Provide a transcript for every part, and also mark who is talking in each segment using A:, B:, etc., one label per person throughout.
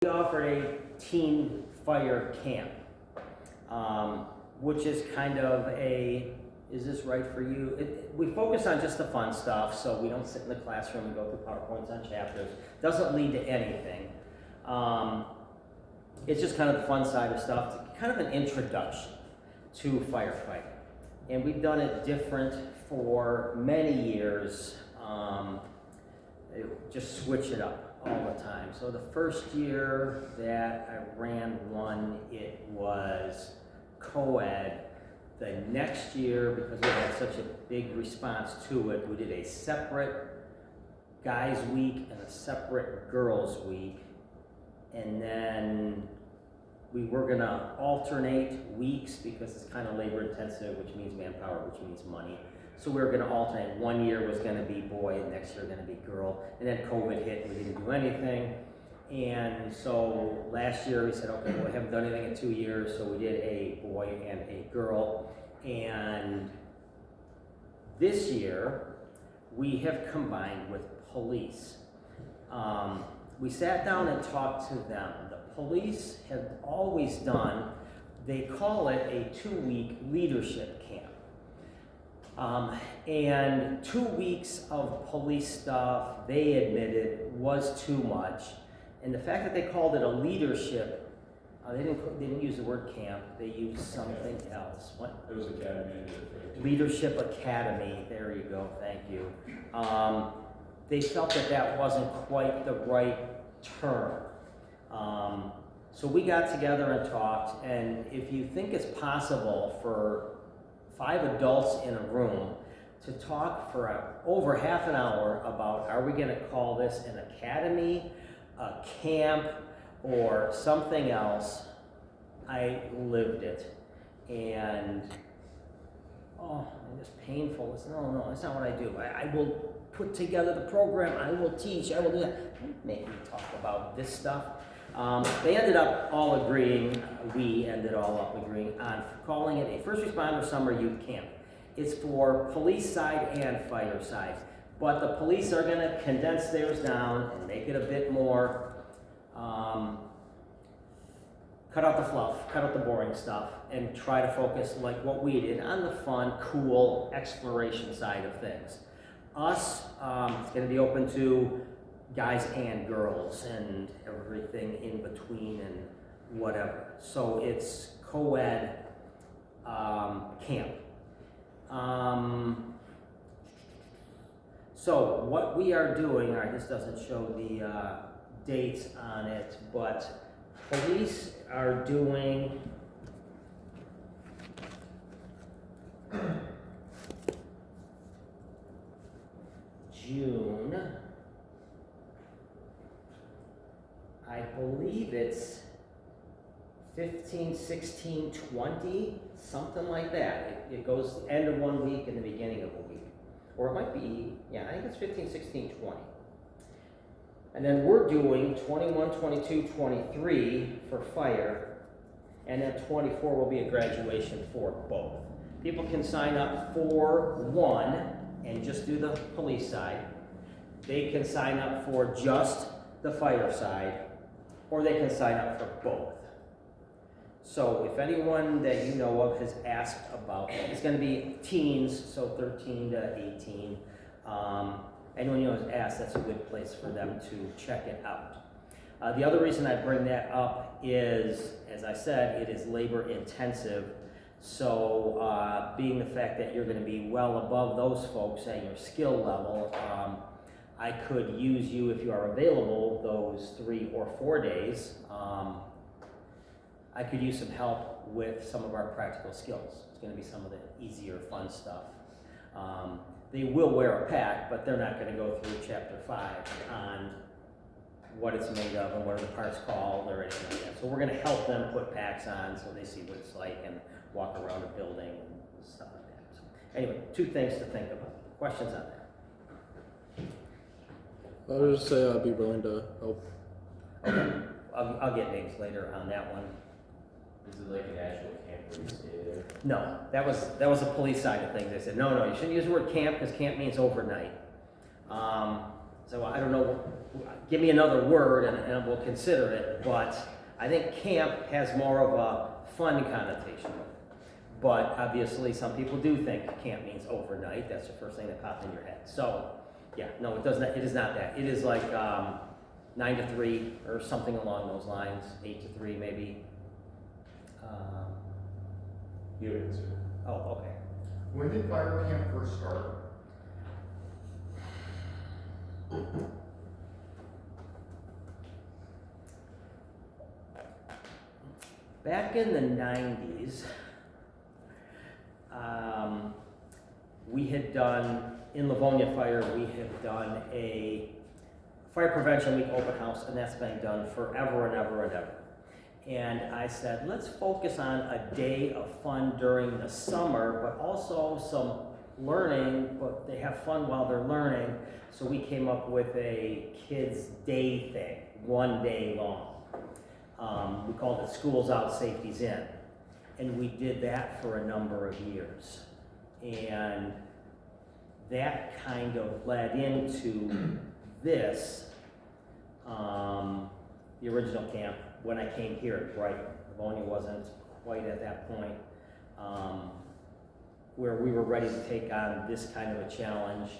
A: We offer a teen fire camp, which is kind of a, is this right for you? We focus on just the fun stuff, so we don't sit in the classroom and go through PowerPoints on chapters. Doesn't lead to anything. It's just kind of the fun side of stuff, kind of an introduction to firefighting. And we've done it different for many years, just switch it up all the time. So the first year that I ran one, it was co-ed. The next year, because we had such a big response to it, we did a separate guys week and a separate girls week. And then we were gonna alternate weeks because it's kind of labor intensive, which means manpower, which means money. So we were gonna alternate. One year was gonna be boy, and next year gonna be girl. And then COVID hit and we didn't do anything. And so last year we said, okay, well, we haven't done anything in 2 years, so we did a boy and a girl. And this year we have combined with police. We sat down and talked to them. The police have always done, they call it a 2-week leadership camp. And 2 weeks of police stuff, they admitted, was too much. And the fact that they called it a leadership, they didn't use the word camp, they used something else. What?
B: It was academy.
A: Leadership Academy, there you go, thank you. They felt that that wasn't quite the right term. So we got together and talked, and if you think it's possible for 5 adults in a room to talk for over half an hour about, are we gonna call this an academy, a camp, or something else, I lived it. And, it's painful. No, that's not what I do. I will put together the program, I will teach, I will do that. Don't make me talk about this stuff. They ended up all agreeing, we ended all up agreeing on calling it a first responder summer youth camp. It's for police side and fire side, but the police are gonna condense theirs down and make it a bit more, cut out the fluff, cut out the boring stuff, and try to focus like what we did on the fun, cool exploration side of things. Us, it's gonna be open to guys and girls and everything in between and whatever. So it's co-ed camp. So what we are doing, all right, this doesn't show the dates on it, but police are doing June, I believe it's 15, 16, 20, something like that. It goes end of 1 week and the beginning of a week. Or it might be, yeah, I think it's 15, 16, 20. And then we're doing 21, 22, 23 for fire, and then 24 will be a graduation for both. People can sign up for one and just do the police side. They can sign up for just the fire side, or they can sign up for both. So if anyone that you know of has asked about it, it's going to be teens, so 13 to 18. Anyone you know has asked, that's a good place for them to check it out. The other reason I bring that up is, as I said, it is labor intensive. So being the fact that you're going to be well above those folks at your skill level, I could use you if you are available those 3 or 4 days. I could use some help with some of our practical skills. It's going to be some of the easier, fun stuff. They will wear a pack, but they're not going to go through chapter 5 on what it's made of and what are the parts called or anything like that. So we're going to help them put packs on so they see what it's like and walk around a building and stuff like that. So anyway, 2 things to think about. Questions on that?
C: I would just say I'd be willing to help.
A: Okay, I'll get names later on that one.
B: Is it like an actual camp where you stay there?
A: No, that was the police side of things. They said, no, you shouldn't use the word camp because camp means overnight. So I don't know, give me another word and we'll consider it, but I think camp has more of a fun connotation. But obviously, some people do think camp means overnight. That's the first thing that popped in your head. So, yeah, no, it doesn't. It is not that. It is like 9 to 3 or something along those lines. 8 to 3 maybe.
B: You answer.
A: Oh, okay.
D: When did fire camp first start?
A: Back in the 90s, we had done, in Livonia Fire, we had done a Fire Prevention Week open house, and that's been done forever and ever and ever. And I said, let's focus on a day of fun during the summer, but also some learning, but they have fun while they're learning. So we came up with a kids' day thing, 1 day long. We called it Schools Out, Safety's In. And we did that for a number of years. And that kind of led into this, the original camp, when I came here at Brighton. Livonia wasn't quite at that point where we were ready to take on this kind of a challenge.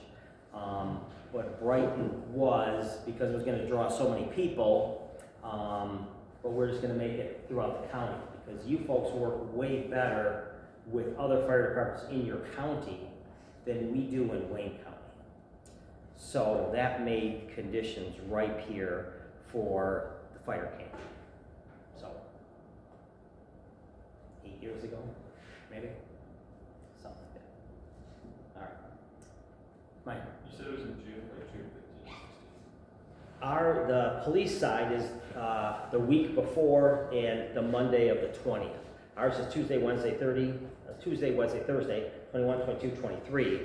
A: But Brighton was, because it was gonna draw so many people, but we're just gonna make it throughout the county, because you folks work way better with other fire departments in your county than we do in Wayne County. So that made conditions ripe here for the fire camp. So, 8 years ago, maybe? Something like that. All right. Mike?
B: You said it was in June, like June 15th, 16th?
A: The police side is the week before and the Monday of the 20th. Ours is Tuesday, Wednesday, Thursday, 21, 22, 23.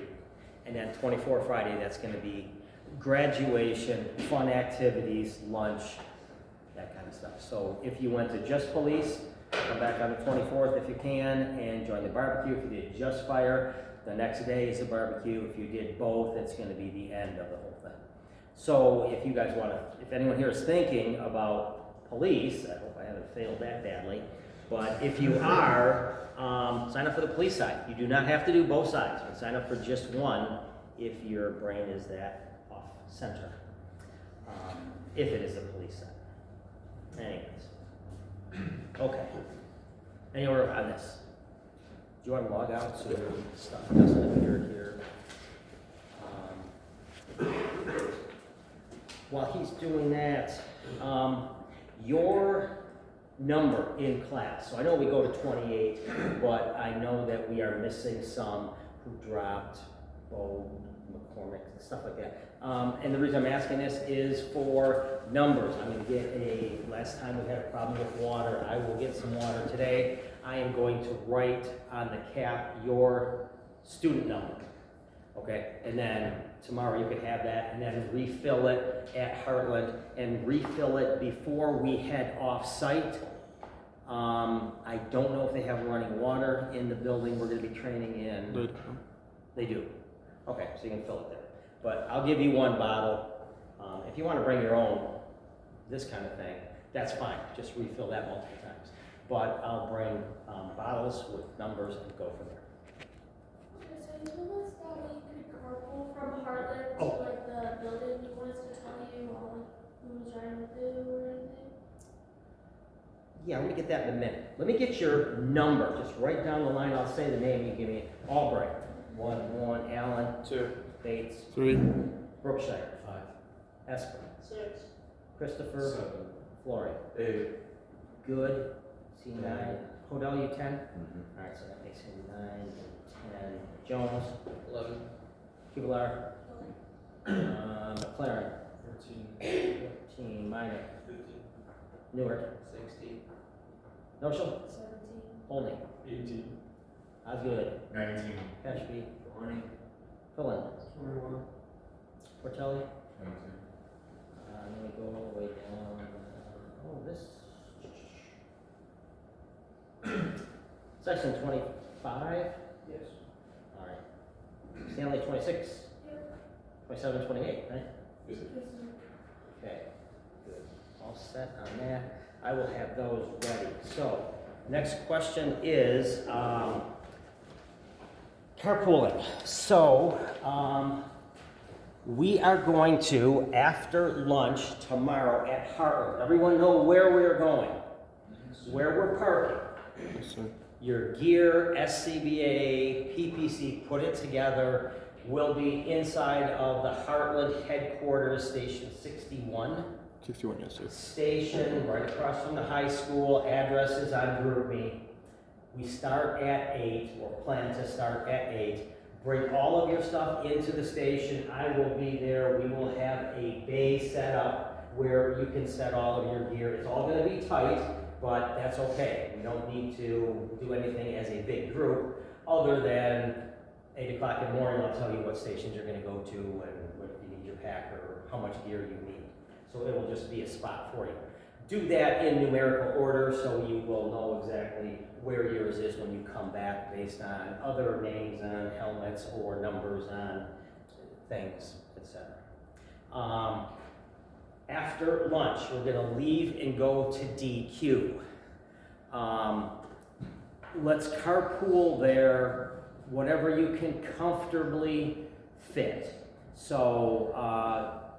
A: And then 24 Friday, that's gonna be graduation, fun activities, lunch, that kind of stuff. So if you went to just police, come back on the 24th if you can and join the barbecue. If you did just fire, the next day is a barbecue. If you did both, it's gonna be the end of the whole thing. So if you guys wanna, if anyone here is thinking about police, I hope I haven't failed that badly, but if you are, sign up for the police side. You do not have to do both sides. You can sign up for just one if your brain is that off center. If it is the police side. Anyways. Okay. Anywhere on this? Do you want to log out so your stuff doesn't appear here? While he's doing that, your number in class. So I know we go to 28, but I know that we are missing some who dropped, Bo, McCormick, and stuff like that. And the reason I'm asking this is for numbers. I'm going to get last time we had a problem with water, I will get some water today. I am going to write on the cap your student number. Okay, and then tomorrow you can have that, and then refill it at Heartland, and refill it before we head off-site. I don't know if they have running water in the building we're going to be training in. They do. Okay, so you can fill it there. But I'll give you one bottle. If you want to bring your own, this kind of thing, that's fine. Just refill that multiple times. But I'll bring bottles with numbers and go from there.
E: So you told us that we could carpool from Heartland
A: Oh.
E: to like the building. You want us to tell you all who was driving with who or anything?
A: Yeah, let me get that in a minute. Let me get your number. Just write down the line. I'll say the name. You give me Albright. 1, Allen,
C: 2,
A: Bates,
C: 3,
A: Brookshire,
B: 5,
A: Esper,
E: 6.
A: Christopher,
B: 7,
A: Flory.
B: 8.
A: Good. C9. Hodel, you 10?
B: Mm-hmm.
A: All right, so that makes him 9 and 10. Jones,
B: 11,
A: Kubler, McLaren,
B: 14,
A: 14, Minor,
B: 15,
A: Newark,
B: 16,
A: Noshel,
E: 17.
A: Holding,
B: 18,
A: Osgood,
D: 19.
A: Peshby,
B: 20,
A: Pullen,
B: 21,
A: Portelli.
B: 22.
A: Let me go all the way down. Oh, this. Section 25.
B: Yes.
A: All right. Stanley 26.
E: Yep.
A: 27, 28, right?
E: Yes, sir.
A: Okay, good. All set on that. I will have those ready. So, next question is, carpooling. So, we are going to, after lunch tomorrow at Heartland, everyone know where we're going, where we're parking.
C: Yes, sir.
A: Your gear, SCBA, PPC, put it together, will be inside of the Heartland headquarters, station 61.
C: 61, yes, sir.
A: Station right across from the high school, address is on GroupMe. We start at 8, or plan to start at 8. Bring all of your stuff into the station, I will be there, we will have a bay set up where you can set all of your gear. It's all gonna be tight, but that's okay. We don't need to do anything as a big group, other than 8 o'clock in the morning, I'll tell you what stations you're gonna go to and what you need your pack or how much gear you need. So it will just be a spot for you. Do that in numerical order so you will know exactly where yours is when you come back based on other names on helmets or numbers on things, etc. After lunch, we're gonna leave and go to DQ. Let's carpool there, whatever you can comfortably fit. So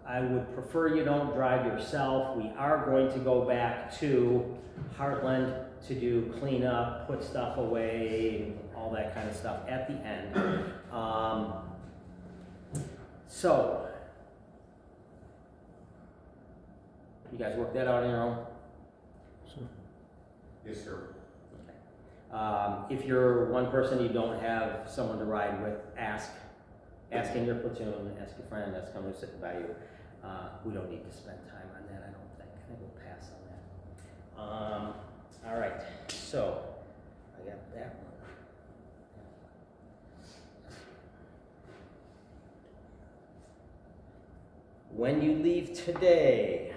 A: I would prefer you don't drive yourself. We are going to go back to Heartland to do cleanup, put stuff away, all that kind of stuff at the end. So, you guys work that out on your own?
D: Yes, sir.
A: If you're one person you don't have someone to ride with, ask in your platoon, ask your friend that's coming sitting by you. We don't need to spend time on that, I don't think. I think we'll pass on that. All right, so I got that one. When you leave today,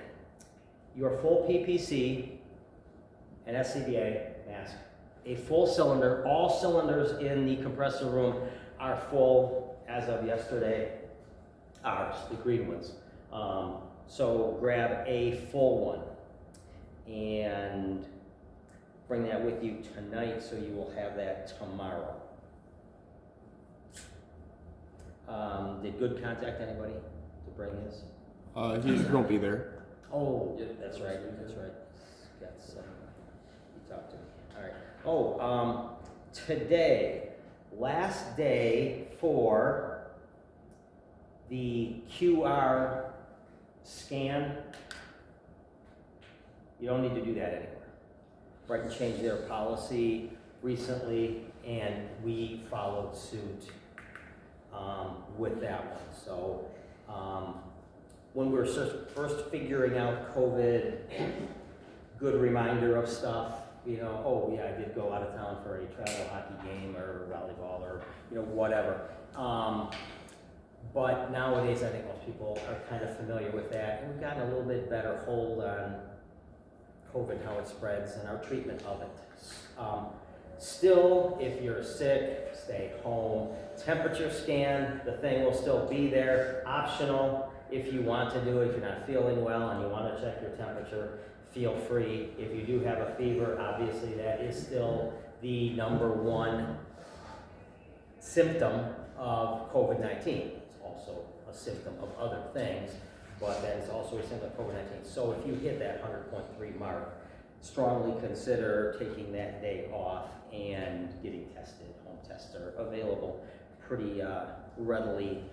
A: your full PPC and SCBA mask, a full cylinder, all cylinders in the compressor room are full as of yesterday, ours, the green ones. So grab a full one and bring that with you tonight so you will have that tomorrow. Did Good contact anybody to bring his?
C: He won't be there.
A: Oh,
B: Yeah,
A: that's right, that's right. That's, you talked to me. All right. Oh, today, last day for the QR scan. You don't need to do that anymore. Brighton changed their policy recently, and we followed suit with that one. So when we were first figuring out COVID, good reminder of stuff, you know, oh yeah, I did go out of town for a travel hockey game or volleyball or, you know, whatever. But nowadays, I think most people are kind of familiar with that, and we've gotten a little bit better hold on COVID, how it spreads, and our treatment of it. Still, if you're sick, stay home. Temperature scan, the thing will still be there, optional. If you want to do it, if you're not feeling well and you want to check your temperature, feel free. If you do have a fever, obviously that is still the #1 symptom of COVID-19. It's also a symptom of other things, but that is also a symptom of COVID-19. So if you hit that 100.3 mark, strongly consider taking that day off and getting tested. Home tests are available pretty readily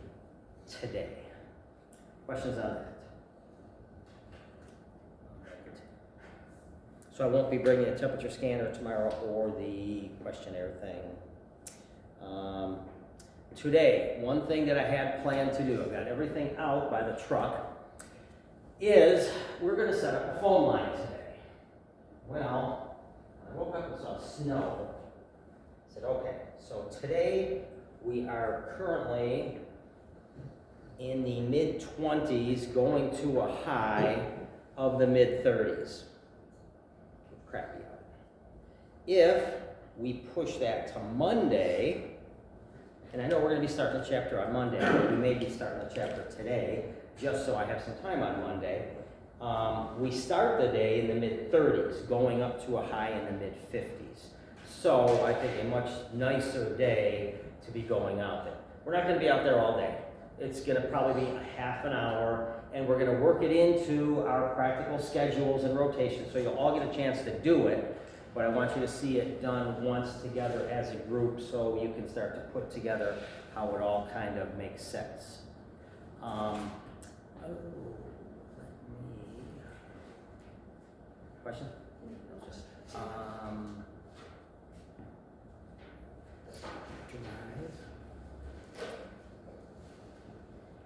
A: today. Questions on that? So I won't be bringing a temperature scanner tomorrow or the questionnaire thing. Today, one thing that I had planned to do, I've got everything out by the truck, is we're going to set up a phone line today. Well, I woke up and saw snow. I said, okay, so today we are currently in the mid-20s going to a high of the mid-30s. Crappy out. If we push that to Monday, and I know we're going to be starting a chapter on Monday, but we may be starting a chapter today, just so I have some time on Monday. We start the day in the mid-30s, going up to a high in the mid-50s. So I think a much nicer day to be going out there. We're not gonna be out there all day. It's gonna probably be a half an hour, and we're gonna work it into our practical schedules and rotations, so you'll all get a chance to do it, but I want you to see it done once together as a group, so you can start to put together how it all kind of makes sense. Question?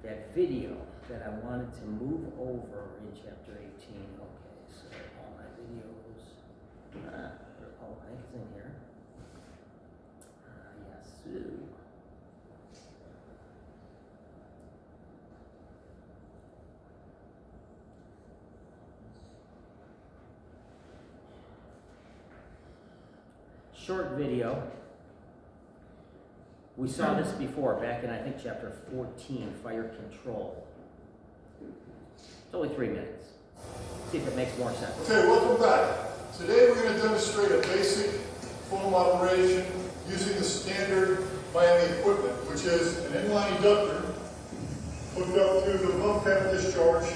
A: That video that I wanted to move over in chapter 18. Okay, so all my videos. Oh, I think it's in here. Yes. Short video. We saw this before, back in, I think, chapter 14, fire control. It's only 3 minutes. See if it makes more sense.
F: Okay, welcome back. Today we're going to demonstrate a basic foam operation using the standard Miami equipment, which is an inline eductor hooked up to the pump panel discharge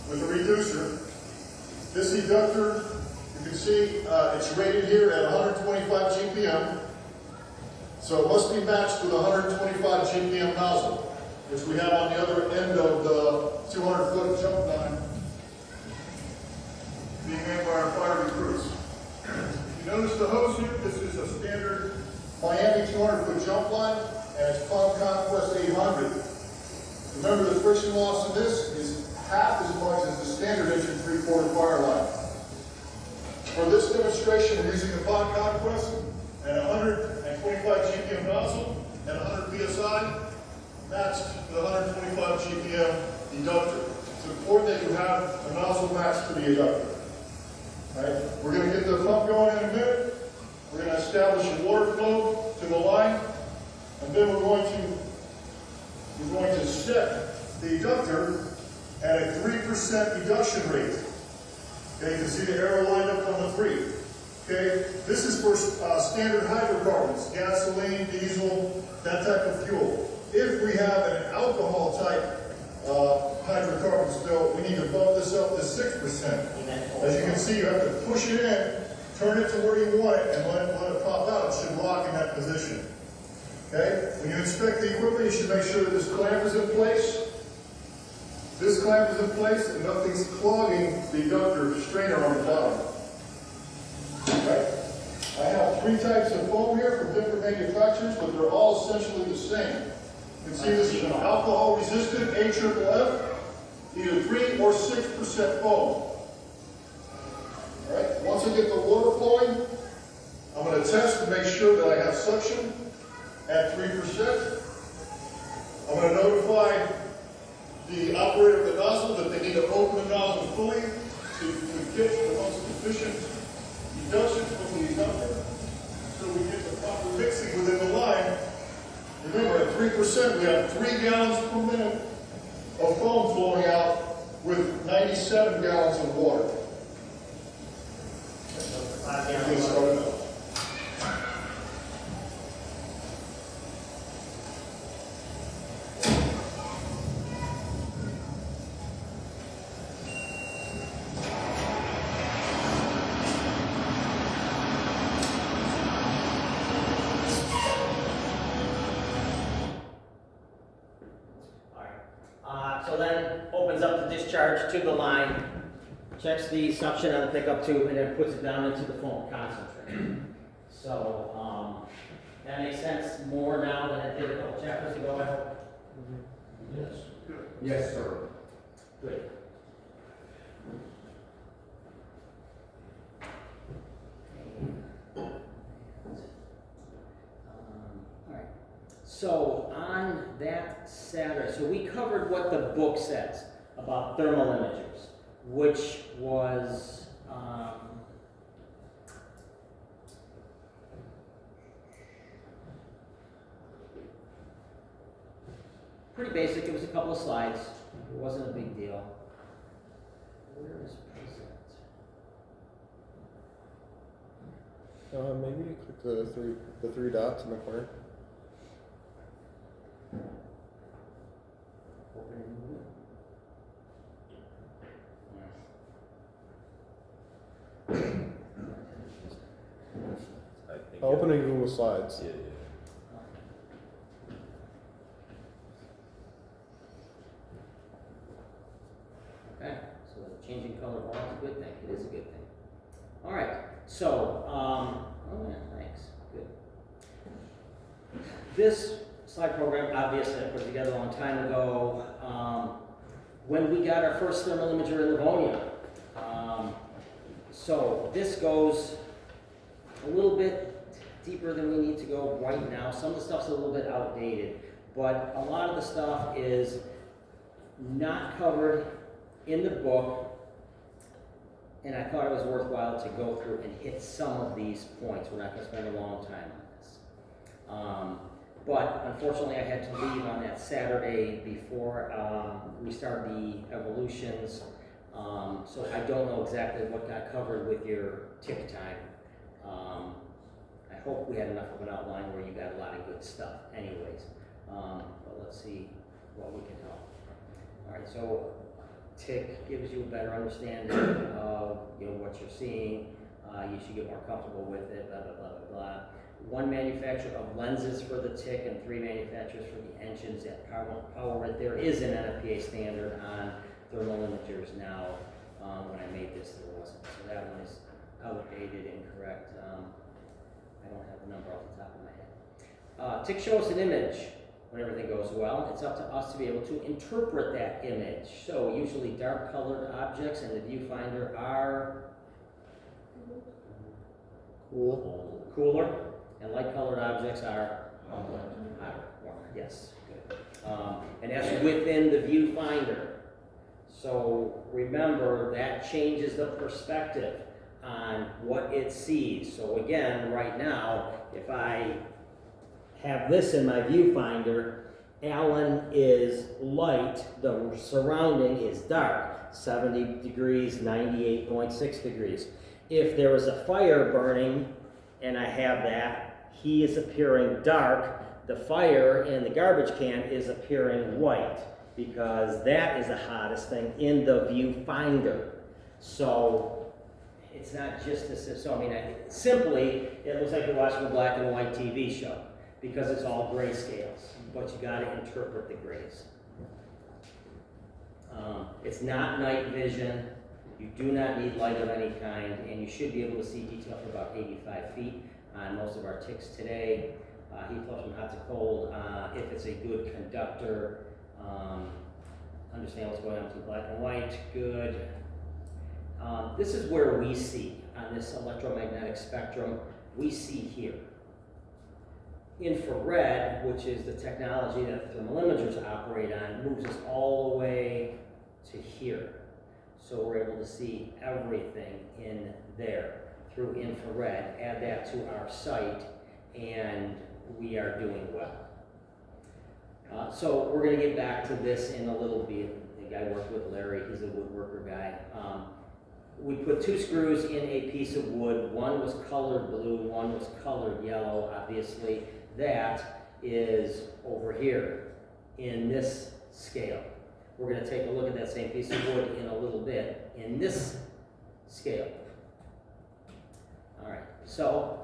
F: with a reducer. This eductor, you can see it's rated here at 125 GPM. So it must be matched with a 125 GPM nozzle, which we have on the other end of the 200-foot jump line being made by our fire recruits. You notice the hose here? This is a standard Miami 200-foot jump line, and it's Palm Conquest 800. Remember, the friction loss in this is half as much as the standard 1 3/4 fire line. For this demonstration, we're using the Palm Conquest and 125 GPM nozzle and 100 PSI matched to the 125 GPM eductor. It's important that you have a nozzle matched to the eductor. Right? We're going to get the pump going in a minute. We're going to establish a water flow to the line, and then we're going to set the eductor at a 3% eduction rate. Okay, you can see the arrow lined up on the 3. Okay, this is for standard hydrocarbons, gasoline, diesel, that type of fuel. If we have an alcohol type hydrocarbon spill, we need to bump this up to 6%. As you can see, you have to push it in, turn it to where you want it, and let it pop out. It should lock in that position. Okay, when you inspect the equipment, you should make sure that this clamp is in place. This clamp is in place, and nothing's clogging the eductor strainer on the bottom. Right? I have 3 types of foam here from different manufacturers, but they're all essentially the same. You can see this is an alcohol-resistant AFFF, either 3 or 6% foam. All right. Once I get the water flowing, I'm going to test to make sure that I have suction at 3%. I'm going to notify the operator of the nozzle that they need to open the nozzle fully to get the most efficient reduction from the eductor, so we get the proper mixing within the line. Remember, at 3%, we have 3 gallons per minute of foam flowing out with 97 gallons of water. Get started up.
A: So then opens up the discharge to the line, checks the suction on the pickup tube, and then puts it down into the foam concentrate. So that makes sense more now than it did a couple chapters ago, I hope.
D: Yes. Yes, sir.
A: Good. All right. So on that Saturday, so we covered what the book says about thermal imagers, which was pretty basic. It was a couple of slides. wasn't a big deal. Where is present?
C: Maybe you click the three dots in the corner.
A: Opening new.
C: Opening Google Slides.
B: Yeah.
A: Okay, so the changing color of all is a good thing. It is a good thing. All right, so, oh yeah, thanks. Good. This slide program, obviously, I put together a long time ago. When we got our first thermal imager in Livonia. So this goes a little bit deeper than we need to go right now. Some of the stuff's a little bit outdated, but a lot of the stuff is not covered in the book, and I thought it was worthwhile to go through and hit some of these points. We're not going to spend a long time on this. But unfortunately, I had to leave on that Saturday before we started the evolutions, so I don't know exactly what got covered with your tick time. I hope we had enough of an outline where you got a lot of good stuff anyways. But let's see what we can help. All right, so tick gives you a better understanding of what you're seeing. You should get more comfortable with it, blah, blah, blah, blah, blah. One manufacturer of lenses for the tick and 3 manufacturers for the engines that power it. There is an NFPA standard on thermal imagers now. When I made this, there wasn't. So that one is outdated, incorrect. I don't have the number off the top of my head. Tick shows an image when everything goes well. It's up to us to be able to interpret that image. So usually dark colored objects in the viewfinder are cooler, and light colored objects are hotter, warmer. Yes, good. And that's within the viewfinder. So remember, that changes the perspective on what it sees. So again, right now, if I have this in my viewfinder, Allen is light, the surrounding is dark, 70 degrees, 98.6 degrees. If there was a fire burning and I have that, he is appearing dark, the fire in the garbage can is appearing white, because that is the hottest thing in the viewfinder. So it's not just this, so I mean, simply, it looks like you're watching a black and white TV show, because it's all grayscales, but you gotta interpret the grays. It's not night vision. You do not need light of any kind, and you should be able to see detail for about 85 feet on most of our ticks today. Heat flows from hot to cold. If it's a good conductor, understand what's going on between black and white, good. This is where we see on this electromagnetic spectrum, we see here. Infrared, which is the technology that thermal imagers operate on, moves us all the way to here. So we're able to see everything in there through infrared. Add that to our site, and we are doing well. So we're going to get back to this in a little bit. The guy worked with Larry, he's a woodworker guy. We put 2 screws in a piece of wood. One was colored blue, one was colored yellow. Obviously, that is over here in this scale. We're going to take a look at that same piece of wood in a little bit in this scale. All right, so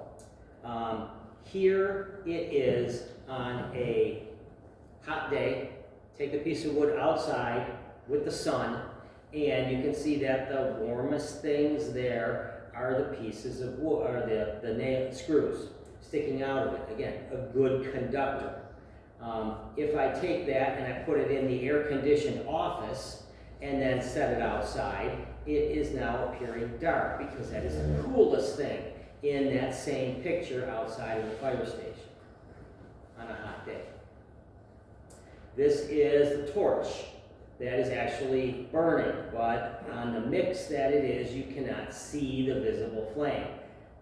A: here it is on a hot day. Take the piece of wood outside with the sun, and you can see that the warmest things there are the pieces of wood, or the nail screws sticking out of it. Again, a good conductor. If I take that and I put it in the air-conditioned office and then set it outside, it is now appearing dark, because that is the coolest thing in that same picture outside of the fire station on a hot day. This is the torch that is actually burning, but on the mix that it is, you cannot see the visible flame.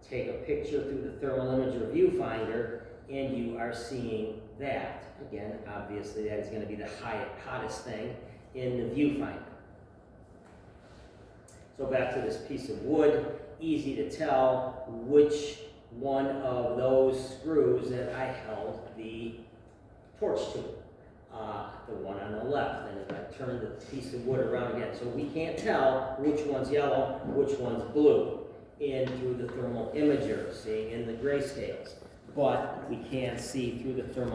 A: Take a picture through the thermal imager viewfinder, and you are seeing that. Again, obviously that is going to be the hottest thing in the viewfinder. So back to this piece of wood, easy to tell which one of those screws that I held the torch to. The one on the left, and if I turn the piece of wood around again, so we can't tell which one's yellow, which one's blue in through the thermal imager, seeing in the grayscales. But we can see through the thermal